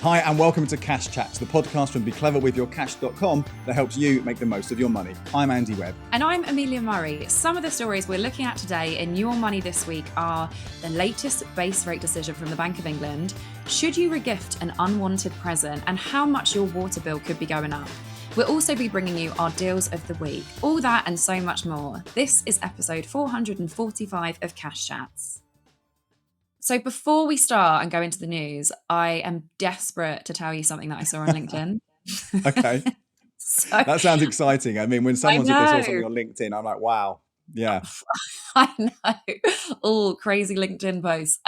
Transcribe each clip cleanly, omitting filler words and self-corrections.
Hi and welcome to Cash Chats, the podcast from becleverwithyourcash.com that helps you make the most of your money. I'm Andy Webb. And I'm Amelia Murray. Some of the stories we're looking at today in Your Money this week are the latest base rate decision from the Bank of England, should you regift an unwanted present, and how much your water bill could be going up. We'll also be bringing you our deals of the week. All that and so much more. This is episode 445 of Cash Chats. So before we start and go into the news, I am desperate to tell you something that I saw on LinkedIn. Okay. That sounds exciting. I mean, when someone said they saw something on LinkedIn, I'm like, wow. Yeah. I know. Oh, crazy LinkedIn posts.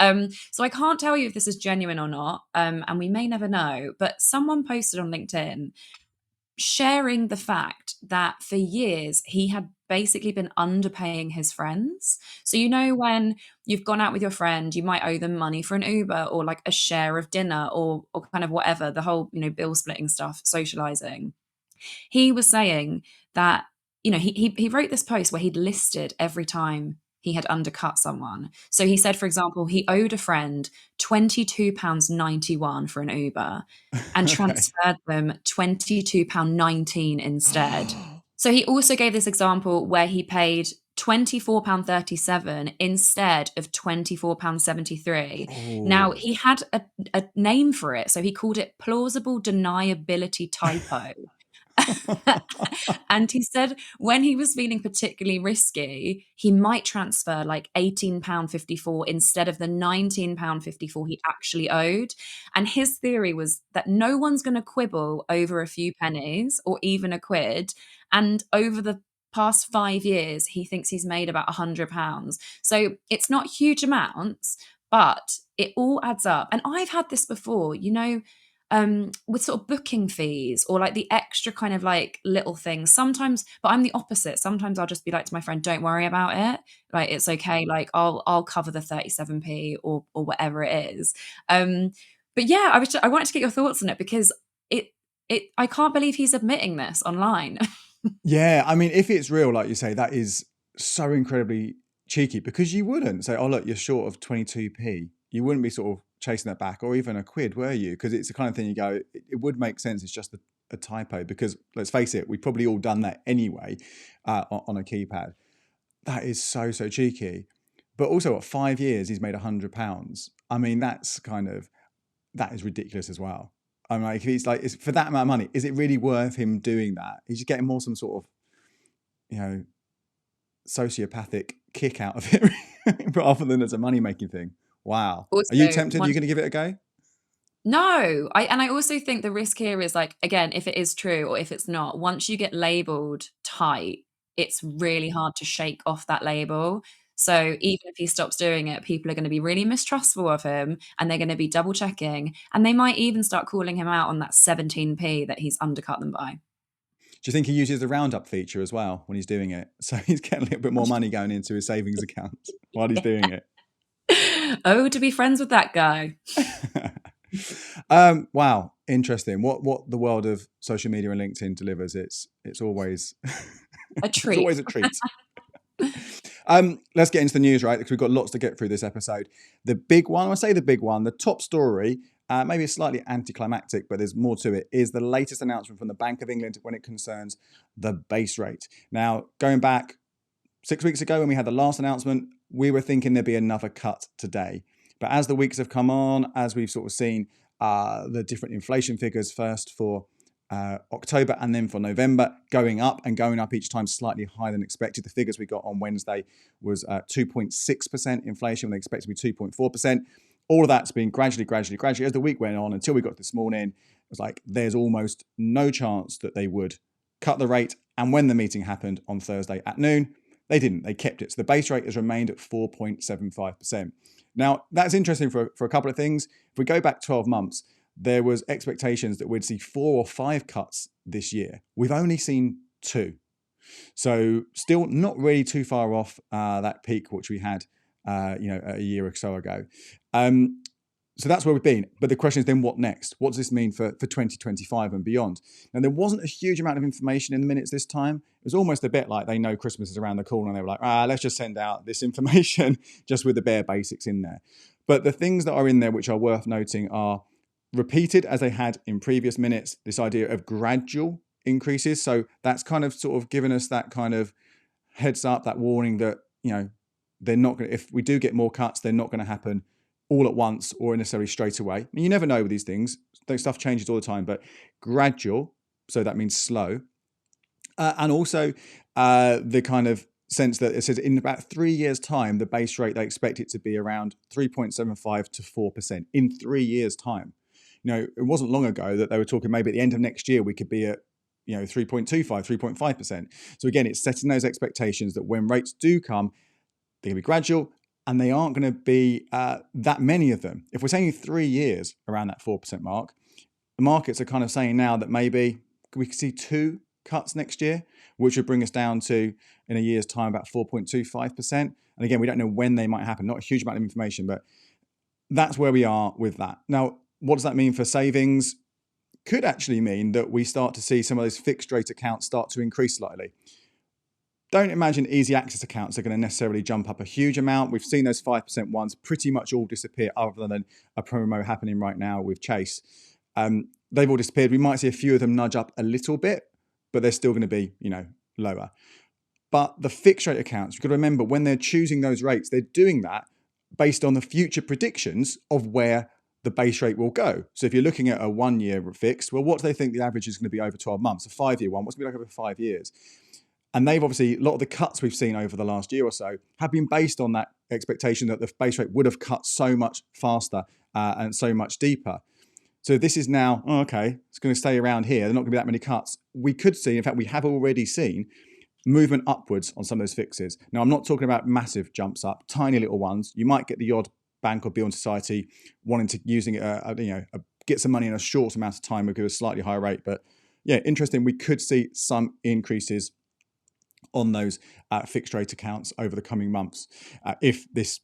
So I can't tell you if this is genuine or not, and we may never know, but someone posted on LinkedIn sharing the fact that for years he had basically been underpaying his friends. So, you know, when you've gone out with your friend, you might owe them money for an Uber or like a share of dinner or kind of whatever, the whole, bill splitting stuff, socializing. He was saying that, he wrote this post where he'd listed every time he had undercut someone. So he said, for example, he owed a friend £22.91 for an Uber and transferred them £22.19 instead. So he also gave this example where he paid £24.37 instead of £24.73. Now, he had a name for it. So he called it plausible deniability typo. And he said when he was feeling particularly risky, he might transfer like £18.54 instead of the £19.54 he actually owed. And his theory was that no one's going to quibble over a few pennies or even a quid. And over the past 5 years, he thinks he's made about £100. So it's not huge amounts, but it all adds up. And I've had this before, with sort of booking fees or like the extra kind of like little things sometimes, but I'm the opposite. Sometimes I'll just be like to my friend, don't worry about it. Like, it's okay. Like I'll cover the 37p or whatever it is. But yeah, I wanted to get your thoughts on it because I can't believe he's admitting this online. Yeah. I mean, if it's real, like you say, that is so incredibly cheeky because you wouldn't say, oh, look, you're short of 22p. You wouldn't be sort of chasing that back or even a quid, were you? Because it's the kind of thing you go, it would make sense. It's just a typo because let's face it, we've probably all done that anyway on a keypad. That is so cheeky. But also at 5 years, he's made £100. I mean, that is ridiculous as well. I'm like, if he's like, for that amount of money, is it really worth him doing that? He's just getting more some sort of, sociopathic kick out of it rather than as a money-making thing. Wow. Also, are you tempted? Are you going to give it a go? No. I also think the risk here is like, again, if it is true or if it's not, once you get labelled tight, it's really hard to shake off that label. So even if he stops doing it, people are going to be really mistrustful of him and they're going to be double checking. And they might even start calling him out on that 17p that he's undercut them by. Do you think he uses the roundup feature as well when he's doing it? So he's getting a little bit more money going into his savings account while he's doing it. Oh, to be friends with that guy. Wow, interesting. What the world of social media and LinkedIn delivers, it's always a treat. It's always a treat. Let's get into the news, right? Because we've got lots to get through this episode. The big one, I say the big one, the top story, maybe slightly anticlimactic, but there's more to it, is the latest announcement from the Bank of England when it concerns the base rate. Now, going back 6 weeks ago when we had the last announcement, we were thinking there'd be another cut today. But as the weeks have come on, as we've sort of seen the different inflation figures first for October and then for November going up each time slightly higher than expected. The figures we got on Wednesday was 2.6% inflation when they expect to be 2.4%. All of that's been gradually as the week went on until we got this morning. It was like there's almost no chance that they would cut the rate. And when the meeting happened on Thursday at noon, they didn't. They kept it. So the base rate has remained at 4.75%. Now, that's interesting for a couple of things. If we go back 12 months, there was expectations that we'd see 4 or 5 cuts this year. We've only seen 2. So still not really too far off that peak which we had a year or so ago. So that's where we've been. But the question is then what next? What does this mean for 2025 and beyond? Now, there wasn't a huge amount of information in the minutes this time. It was almost a bit like they know Christmas is around the corner and they were like, let's just send out this information just with the bare basics in there. But the things that are in there which are worth noting are repeated, as they had in previous minutes, this idea of gradual increases. So that's kind of sort of given us that kind of heads up, that warning that, they're not going to, if we do get more cuts, they're not going to happen all at once or necessarily straight away. I mean, you never know with these things. Stuff changes all the time, but gradual, so that means slow. And also the kind of sense that it says in about 3 years' time, the base rate, they expect it to be around 3.75 to 4% in 3 years' time. It wasn't long ago that they were talking maybe at the end of next year, we could be at 3.25, 3.5%. So again, it's setting those expectations that when rates do come, they're going to be gradual and they aren't going to be that many of them. If we're saying 3 years around that 4% mark, the markets are kind of saying now that maybe we could see 2 cuts next year, which would bring us down to, in a year's time, about 4.25%. And again, we don't know when they might happen. Not a huge amount of information, but that's where we are with that. Now, what does that mean for savings? Could actually mean that we start to see some of those fixed rate accounts start to increase slightly. Don't imagine easy access accounts are going to necessarily jump up a huge amount. We've seen those 5% ones pretty much all disappear, other than a promo happening right now with Chase. They've all disappeared. We might see a few of them nudge up a little bit, but they're still going to be, lower. But the fixed rate accounts, you've got to remember, when they're choosing those rates, they're doing that based on the future predictions of where the base rate will go. So if you're looking at a 1 year fixed, well, what do they think the average is going to be over 12 months? A 5-year one, what's it going to be like over 5 years? And they've obviously, a lot of the cuts we've seen over the last year or so have been based on that expectation that the base rate would have cut so much faster and so much deeper. So this is now, okay, it's going to stay around here. There are not going to be that many cuts. We could see, in fact, we have already seen movement upwards on some of those fixes. Now, I'm not talking about massive jumps up, tiny little ones. You might get the odd bank or building society wanting to using it, get some money in a short amount of time with a slightly higher rate. But yeah, interesting. We could see some increases on those fixed rate accounts over the coming months if this,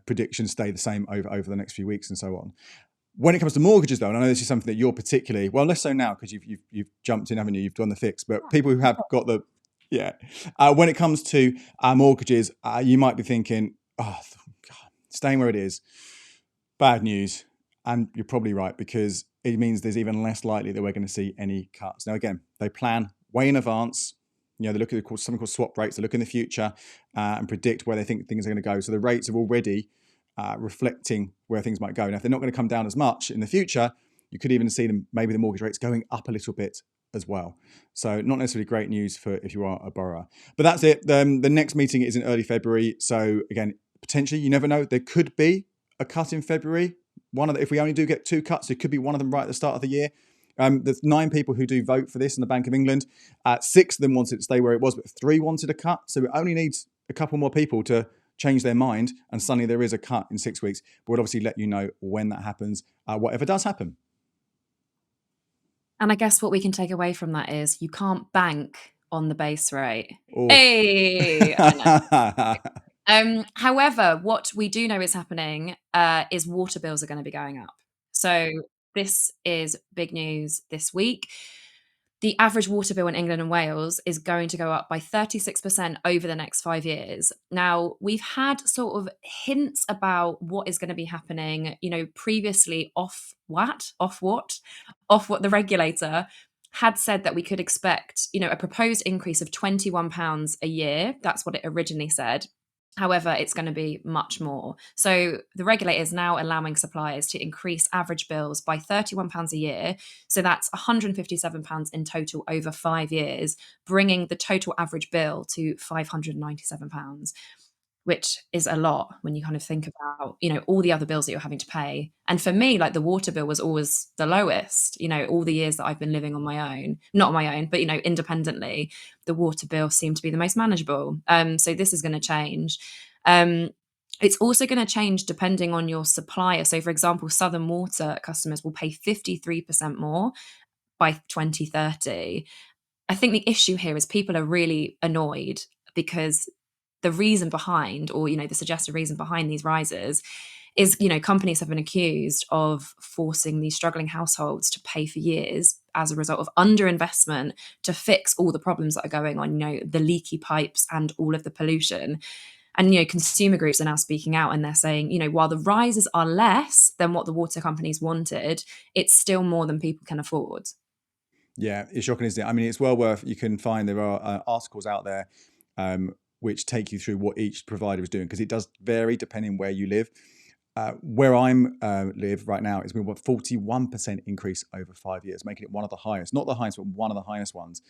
predictions stay the same over the next few weeks and so on. When it comes to mortgages, though, and I know this is something that you're particularly, well, less so now because you've jumped in, haven't you? You've done the fix, but people who have got the, when it comes to mortgages, you might be thinking, oh, God, staying where it is, bad news. And you're probably right, because it means there's even less likely that we're going to see any cuts. Now, again, they plan way in advance. They look at something called swap rates. They look in the future and predict where they think things are going to go. So the rates are already reflecting where things might go. Now, if they're not going to come down as much in the future, you could even see them, maybe the mortgage rates going up a little bit as well. So not necessarily great news for if you are a borrower. But that's it. The next meeting is in early February. So again, potentially, you never know. There could be a cut in February. If we only do get 2 cuts, it could be one of them right at the start of the year. There's 9 people who do vote for this in the Bank of England. 6 of them wanted it to stay where it was, but 3 wanted a cut. So it only needs a couple more people to change their mind, and suddenly there is a cut in 6 weeks. But we'll obviously let you know when that happens, whatever does happen. And I guess what we can take away from that is you can't bank on the base rate. Oh. Hey! I know. However, what we do know is happening is water bills are going to be going up. So this is big news this week. The average water bill in England and Wales is going to go up by 36% over the next 5 years. Now, we've had sort of hints about what is going to be happening, previously off what the regulator had said that we could expect, a proposed increase of £21 a year. That's what it originally said. However, it's going to be much more. So the regulator is now allowing suppliers to increase average bills by £31 a year. So that's £157 in total over 5 years, bringing the total average bill to £597, which is a lot when you kind of think about, all the other bills that you're having to pay. And for me, like the water bill was always the lowest, all the years that I've been living on my own, not on my own, but, independently, the water bill seemed to be the most manageable. So this is going to change. It's also going to change depending on your supplier. So for example, Southern Water customers will pay 53% more by 2030. I think the issue here is people are really annoyed because the reason behind, or, the suggested reason behind these rises is, companies have been accused of forcing these struggling households to pay for years as a result of underinvestment to fix all the problems that are going on, the leaky pipes and all of the pollution. And, consumer groups are now speaking out, and they're saying, while the rises are less than what the water companies wanted, it's still more than people can afford. Yeah, it's shocking, isn't it? I mean, it's well worth, you can find, there are articles out there which take you through what each provider is doing, because it does vary depending where you live. Where I'm live right now is we've got 41% increase over 5 years, making it one of the highest, not the highest, but one of the highest ones.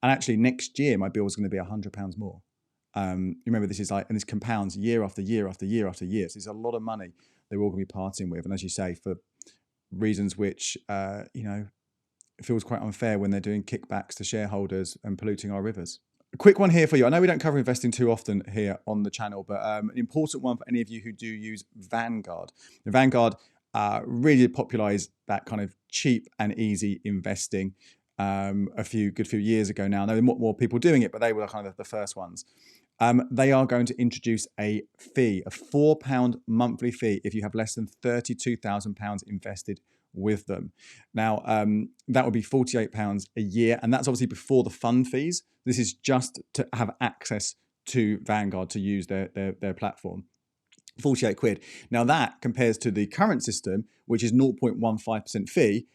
And actually next year, my bill is going to be £100 more. Remember, this is like, and this compounds year after year after year after year. So it's a lot of money they're all going to be parting with. And as you say, for reasons which, it feels quite unfair when they're doing kickbacks to shareholders and polluting our rivers. A quick one here for you. I know we don't cover investing too often here on the channel, but an important one for any of you who do use Vanguard. The Vanguard really popularized that kind of cheap and easy investing a good few years ago now. There are more people doing it, but they were kind of the first ones. They are going to introduce a fee, a £4 monthly fee if you have less than £32,000 invested with them. Now, that would be £48 a year, and that's obviously before the fund fees. This is just to have access to Vanguard, to use their platform. 48 quid. Now that compares to the current system, which is 0.15% fee,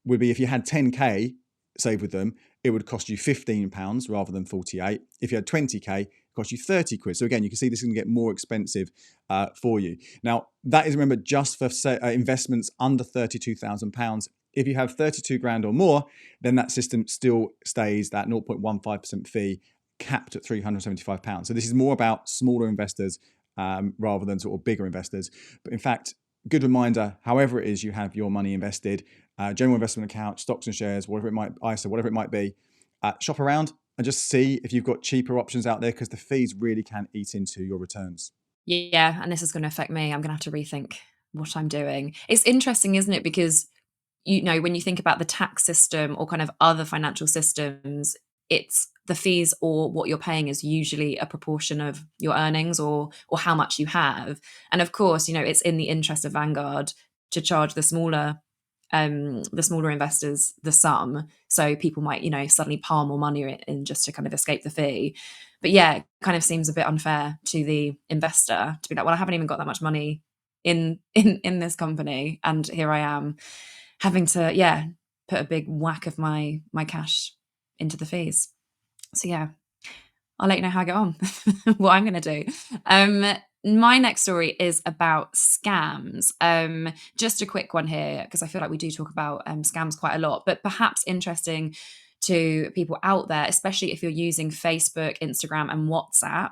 would be if you had 10k saved with them, it would cost you £15 rather than 48. If you had 20k, it cost you 30 quid. So again, you can see this is going to get more expensive for you. Now, that is, remember, just for investments under £32,000. If you have 32 grand or more, then that system still stays that 0.15% fee, capped at £375. So this is more about smaller investors rather than sort of bigger investors. But in fact, good reminder, however it is you have your money invested, general investment account, stocks and shares, whatever it might, ISA, whatever it might be, shop around and just see if you've got cheaper options out there, because the fees really can eat into your returns. Yeah, and this is going to affect me. I'm going to have to rethink what I'm doing. It's interesting, isn't it? Because, when you think about the tax system or kind of other financial systems, it's the fees, or what you're paying is usually a proportion of your earnings or how much you have. And of course, it's in the interest of Vanguard to charge the smaller investors the sum, so people might suddenly pile more money in just to kind of escape the fee. But yeah, it kind of seems a bit unfair to the investor to be like, well, I haven't even got that much money in this company, and here I am having to put a big whack of my cash into the fees. So yeah, I'll let you know how I get on, what I'm going to do. My next story is about scams. Just a quick one here, because I feel like we do talk about scams quite a lot, but perhaps interesting to people out there, especially if you're using Facebook, Instagram, and WhatsApp,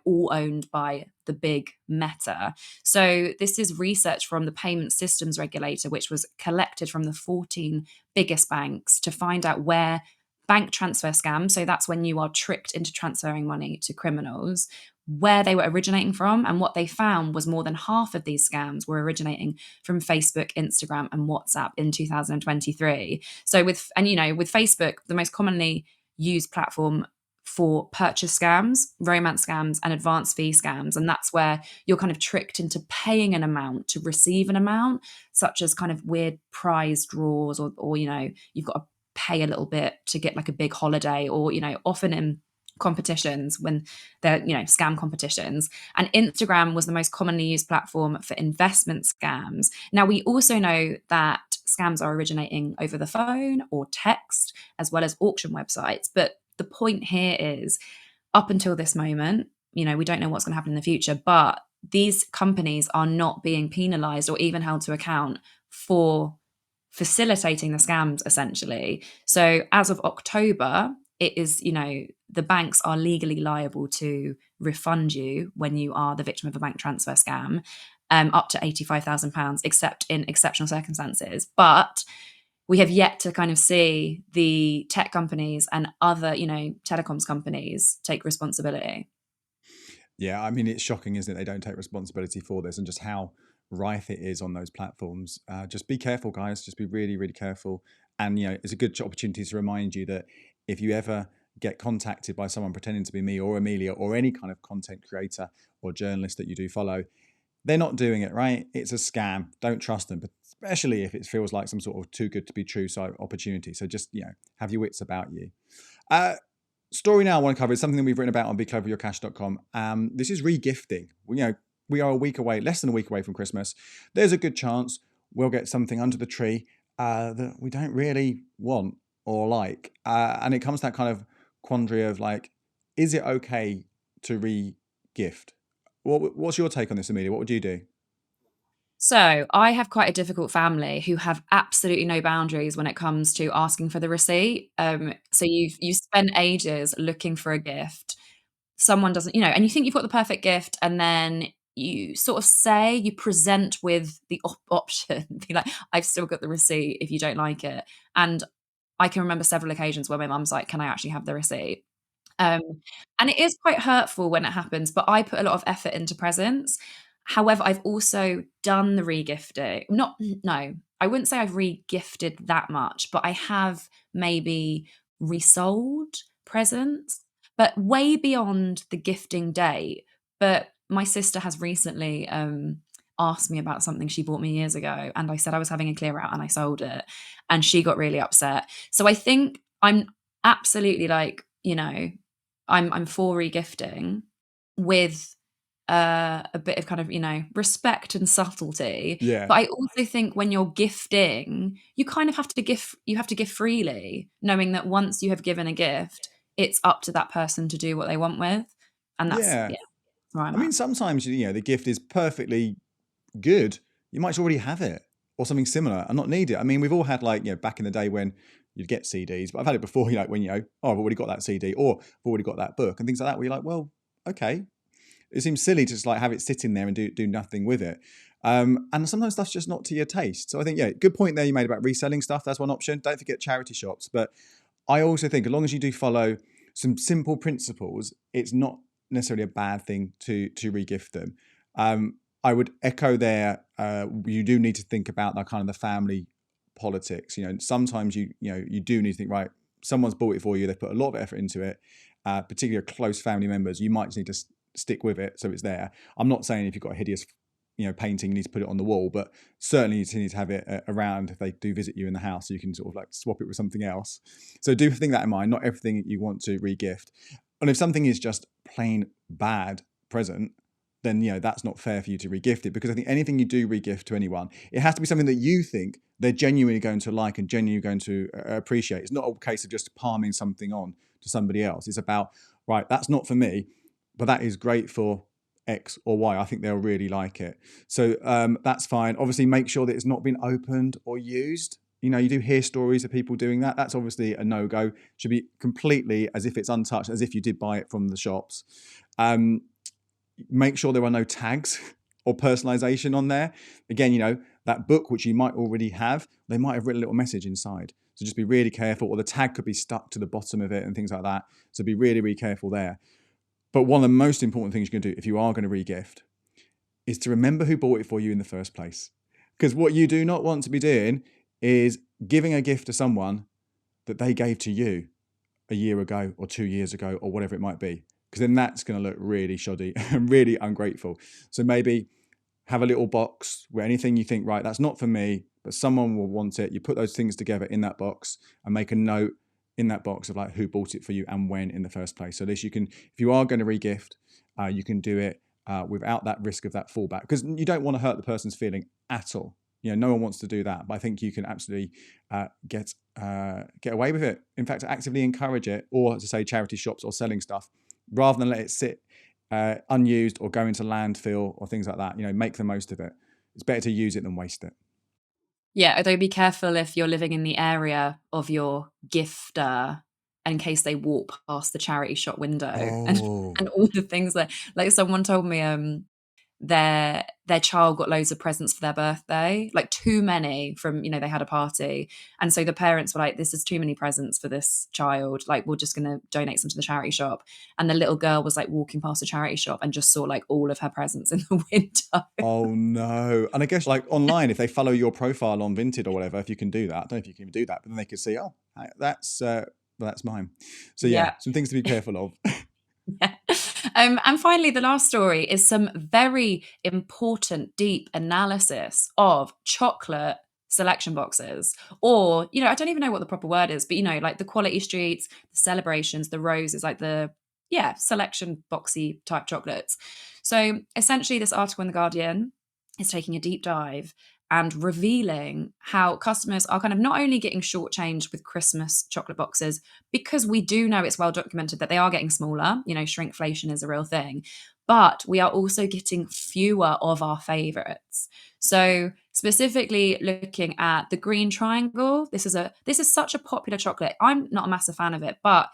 all owned by the big Meta. So this is research from the payment systems regulator, which was collected from the 14 biggest banks to find out where bank transfer scams, so that's when you are tricked into transferring money to criminals, where they were originating from. And what they found was more than half of these scams were originating from Facebook, Instagram, and WhatsApp in 2023. So with Facebook, the most commonly used platform for purchase scams, romance scams, and advance fee scams. And that's where you're kind of tricked into paying an amount to receive an amount, such as kind of weird prize draws, or you've got to pay a little bit to get like a big holiday, or often in competitions when they're scam competitions. And Instagram was the most commonly used platform for investment scams. Now, we also know that scams are originating over the phone or text, as well as auction websites. But the point here is, up until this moment, we don't know what's going to happen in the future, but these companies are not being penalized or even held to account for facilitating the scams, essentially. So as of October, it is, the banks are legally liable to refund you when you are the victim of a bank transfer scam, up to £85,000, except in exceptional circumstances. But we have yet to kind of see the tech companies and other, telecoms companies take responsibility. Yeah, I mean, it's shocking, isn't it? They don't take responsibility for this, and just how rife it is on those platforms. Just be careful, guys. Just be really, really careful. And, it's a good opportunity to remind you that if you ever get contacted by someone pretending to be me or Amelia or any kind of content creator or journalist that you do follow, they're not doing it, right? It's a scam. Don't trust them, but especially if it feels like some sort of too good to be true opportunity. So just, have your wits about you. story now I want to cover is something that we've written about on becloveryourcash.com. This is regifting. We are a week away, less than a week away from Christmas. There's a good chance we'll get something under the tree that we don't really want or like. And it comes to that kind of quandary of like, is it okay to re-gift? What's your take on this, Amelia? What would you do? So I have quite a difficult family who have absolutely no boundaries when it comes to asking for the receipt. So you spend ages looking for a gift. Someone doesn't, and you think you've got the perfect gift, and then you sort of you present with the option, be like, I've still got the receipt if you don't like it. And I can remember several occasions where my mum's like, can I actually have the receipt? Um, and it is quite hurtful when it happens, but I put a lot of effort into presents. However, I've also done the regifting. No, I wouldn't say I've regifted that much, but I have maybe resold presents, but way beyond the gifting date. But my sister has recently asked me about something she bought me years ago, and I said I was having a clear out and I sold it, and she got really upset. So I think I'm absolutely like, I'm for regifting with a bit of kind of, respect and subtlety. Yeah. But I also think when you're gifting, you kind of have to give freely, knowing that once you have given a gift, it's up to that person to do what they want with. And that's, Yeah. yeah, where I I'm mean, at. sometimes, the gift is perfectly good. You might already have it or something similar and not need it. I mean, we've all had like, back in the day when you'd get CDs, but I've had it before, when, oh, I've already got that CD or I've already got that book and things like that, where you're like, well, okay. It seems silly to just like have it sitting there and do nothing with it. And sometimes stuff's just not to your taste. So I think, good point there you made about reselling stuff. That's one option. Don't forget charity shops. But I also think as long as you do follow some simple principles, it's not necessarily a bad thing to regift them. I would echo there. You do need to think about that kind of the family politics. Sometimes you do need to think, right, someone's bought it for you. They've put a lot of effort into it. Particularly close family members, you might just need to stick with it so it's there. I'm not saying if you've got a hideous painting you need to put it on the wall, but certainly you need to have it around if they do visit you in the house, so you can sort of like swap it with something else. So do think that in mind. Not everything you want to regift, and if something is just plain bad present, then that's not fair for you to regift it, because I think anything you do regift to anyone, it has to be something that you think they're genuinely going to like and genuinely going to appreciate. It's not a case of just palming something on to somebody else. It's about, right, that's not for me, but that is great for X or Y. I think they'll really like it. So that's fine. Obviously, make sure that it's not been opened or used. You do hear stories of people doing that. That's obviously a no-go. Should be completely as if it's untouched, as if you did buy it from the shops. Make sure there are no tags or personalization on there. Again, that book, which you might already have, they might have written a little message inside. So just be really careful, or the tag could be stuck to the bottom of it and things like that. So be really, really careful there. But one of the most important things you can do if you are going to regift is to remember who bought it for you in the first place. Because what you do not want to be doing is giving a gift to someone that they gave to you a year ago or 2 years ago or whatever it might be. Because then that's going to look really shoddy and really ungrateful. So maybe have a little box where anything you think, right, that's not for me, but someone will want it. You put those things together in that box and make a note in that box of like who bought it for you and when in the first place. So this you can, if you are going to regift, you can do it without that risk of that fallback, because you don't want to hurt the person's feeling at all. No one wants to do that, but I think you can absolutely get away with it. In fact, actively encourage it, or to say charity shops or selling stuff, rather than let it sit unused or go into landfill or things like that. Make the most of it. It's better to use it than waste it. Yeah, although be careful if you're living in the area of your gifter, in case they walk past the charity shop window and Oh, and all the things that, like, someone told me their child got loads of presents for their birthday, like too many from, they had a party. And so the parents were like, this is too many presents for this child. Like, we're just going to donate some to the charity shop. And the little girl was like walking past the charity shop and just saw like all of her presents in the window. oh no. And I guess like online, if they follow your profile on Vinted or whatever, if you can do that, I don't know if you can even do that, but then they could see, oh, that's mine. So yeah, Yeah. some things to be careful of. Yeah. And finally, the last story is some very important, deep analysis of chocolate selection boxes, or, I don't even know what the proper word is, but like the quality streets, the celebrations, the roses, like the selection boxy type chocolates. So essentially, this article in The Guardian is taking a deep dive and revealing how customers are kind of not only getting shortchanged with Christmas chocolate boxes, because we do know it's well documented that they are getting smaller, shrinkflation is a real thing, but we are also getting fewer of our favorites. So specifically looking at the green triangle, this is such a popular chocolate. I'm not a massive fan of it, but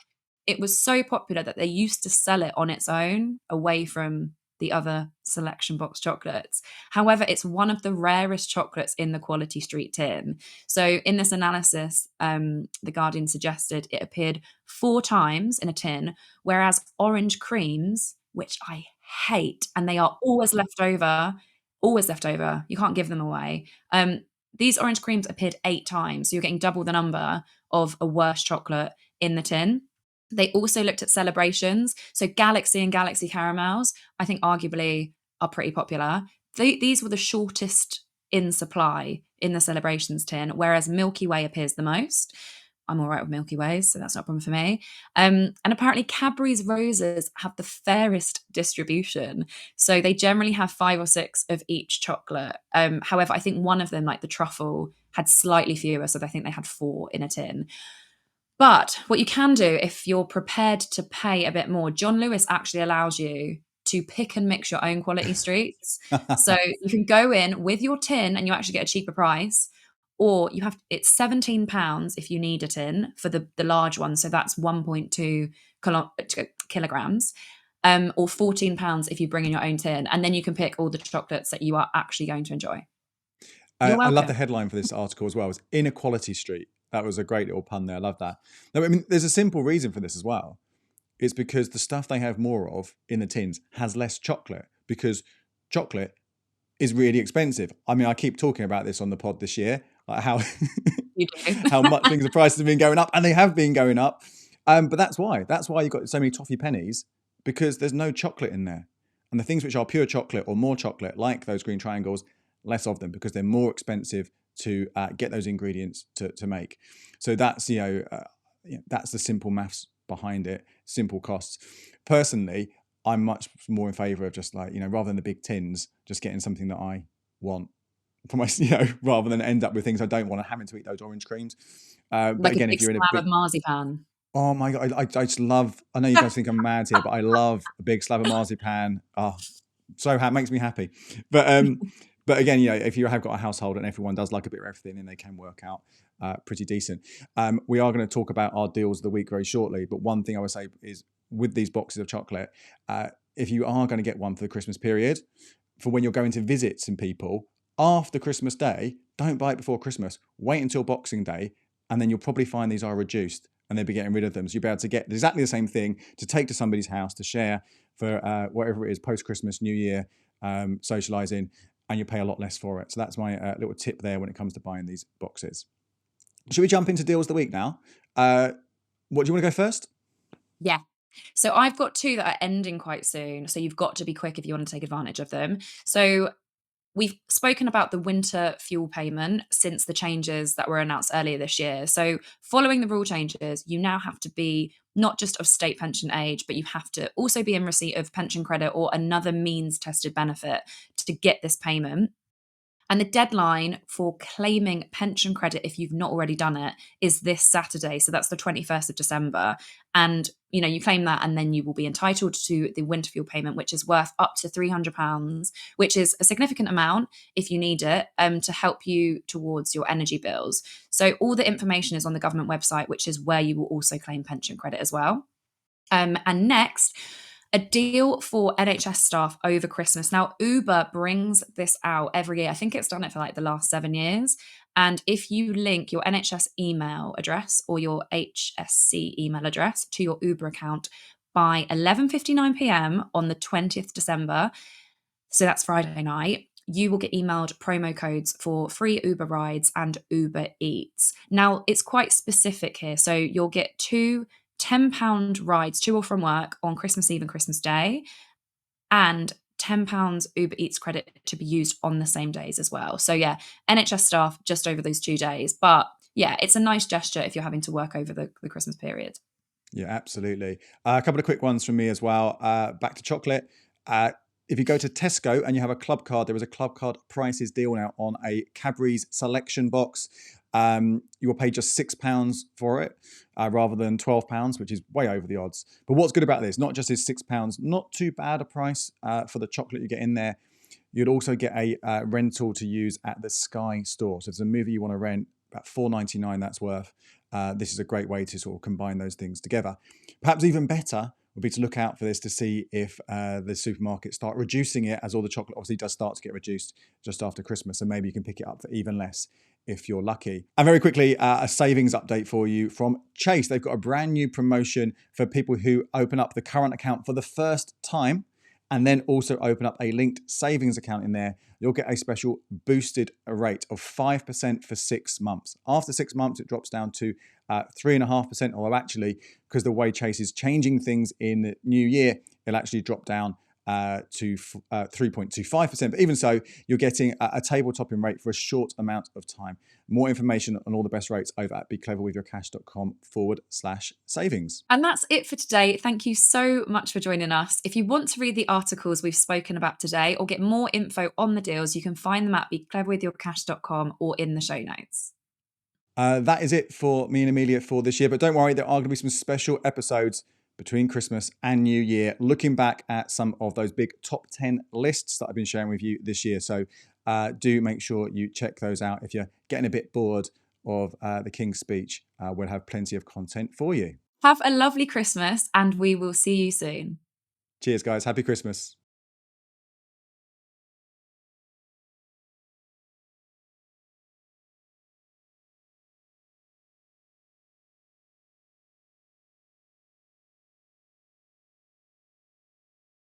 it was so popular that they used to sell it on its own away from the other selection box chocolates. However, it's one of the rarest chocolates in the Quality Street tin. So in this analysis, The Guardian suggested it appeared 4 times in a tin, whereas orange creams, which I hate, and they are always left over. Always left over. You can't give them away. These orange creams appeared 8 times. So you're getting double the number of a worse chocolate in the tin. They also looked at celebrations. So Galaxy and Galaxy caramels, I think arguably are pretty popular. These were the shortest in supply in the celebrations tin, whereas Milky Way appears the most. I'm all right with Milky Ways, so that's not a problem for me. And apparently Cadbury's roses have the fairest distribution. So they generally have 5 or 6 of each chocolate. However, I think one of them, like the truffle, had slightly fewer. So I think they had 4 in a tin. But what you can do if you're prepared to pay a bit more, John Lewis actually allows you to pick and mix your own quality streets. So you can go in with your tin and you actually get a cheaper price, or it's £17 if you need a tin for the large one. So that's 1.2 kilograms, or £14 if you bring in your own tin. And then you can pick all the chocolates that you are actually going to enjoy. You're welcome. I love the headline for this article as well. It's Inequality Street. That was a great little pun there. I love that. No, I mean, there's a simple reason for this as well. It's because the stuff they have more of in the tins has less chocolate, because chocolate is really expensive. I mean, I keep talking about this on the pod this year, like how You do. how much things, the prices have been going up, and they have been going up. But that's why you've got so many toffee pennies, because there's no chocolate in there. And the things which are pure chocolate or more chocolate, like those green triangles, less of them, because they're more expensive to get those ingredients to make. So that's that's the simple maths behind it, simple costs. Personally, I'm much more in favour of just like, rather than the big tins, just getting something that I want for my, rather than end up with things I don't want, having to eat those orange creams. But Like again, a big if you're in a slab big, of marzipan. oh my God, I just love, I know you guys think I'm mad here, but I love a big slab of marzipan. Oh, makes me happy. But again, if you have got a household and everyone does like a bit of everything, then they can work out pretty decent. We are going to talk about our deals of the week very shortly. But one thing I would say is, with these boxes of chocolate, if you are going to get one for the Christmas period, for when you're going to visit some people after Christmas Day, don't buy it before Christmas. Wait until Boxing Day, and then you'll probably find these are reduced and they'll be getting rid of them. So you'll be able to get exactly the same thing to take to somebody's house to share for whatever it is, post-Christmas, New Year, socialising, and you pay a lot less for it. So that's my little tip there when it comes to buying these boxes. Should we jump into deals of the week now? What do you want to go first? Yeah. So I've got 2 that are ending quite soon. So you've got to be quick if you want to take advantage of them. So we've spoken about the winter fuel payment since the changes that were announced earlier this year. So following the rule changes, you now have to be not just of state pension age, but you have to also be in receipt of pension credit or another means tested benefit to get this payment. And the deadline for claiming pension credit, if you've not already done it, is this Saturday. So that's the 21st of December. And, you claim that, and then you will be entitled to the winter fuel payment, which is worth up to £300, which is a significant amount if you need it, to help you towards your energy bills. So all the information is on the government website, which is where you will also claim pension credit as well. And next, a deal for NHS staff over Christmas. Now, Uber brings this out every year. I think it's done it for like the last 7 years. And if you link your NHS email address or your HSC email address to your Uber account by 11:59 p.m. on the 20th December, so that's Friday night, you will get emailed promo codes for free Uber rides and Uber Eats. Now, it's quite specific here. So you'll get 2 £10 rides to or from work on Christmas Eve and Christmas Day, and £10 Uber Eats credit to be used on the same days as well. So yeah, NHS staff just over those 2 days. But yeah, it's a nice gesture if you're having to work over the Christmas period. Yeah, absolutely. A couple of quick ones from me as well. Back to chocolate. If you go to Tesco and you have a club card, there is a club card prices deal now on a Cadbury's selection box. You will pay just £6 for it rather than £12, which is way over the odds. But what's good about this, not just is £6, not too bad a price for the chocolate you get in there. You'd also get a rental to use at the Sky store. So if there's a movie you want to rent, about £4.99 that's worth. This is a great way to sort of combine those things together. Perhaps even better would be to look out for this to see if the supermarkets start reducing it, as all the chocolate obviously does start to get reduced just after Christmas. So maybe you can pick it up for even less if you're lucky. And very quickly, a savings update for you from Chase. They've got a brand new promotion for people who open up the current account for the first time and then also open up a linked savings account in there. You'll get a special boosted rate of 5% for 6 months. After 6 months, it drops down to 3.5%, although actually, because the way Chase is changing things in the new year, it'll actually drop down to 3.25%. But even so, you're getting a table-topping rate for a short amount of time. More information on all the best rates over at becleverwithyourcash.com/savings. And that's it for today. Thank you so much for joining us. If you want to read the articles we've spoken about today or get more info on the deals, you can find them at becleverwithyourcash.com or in the show notes. That is it for me and Amelia for this year. But don't worry, there are going to be some special episodes between Christmas and New Year, looking back at some of those big top 10 lists that I've been sharing with you this year. So do make sure you check those out. If you're getting a bit bored of the King's speech, we'll have plenty of content for you. Have a lovely Christmas and we will see you soon. Cheers, guys. Happy Christmas.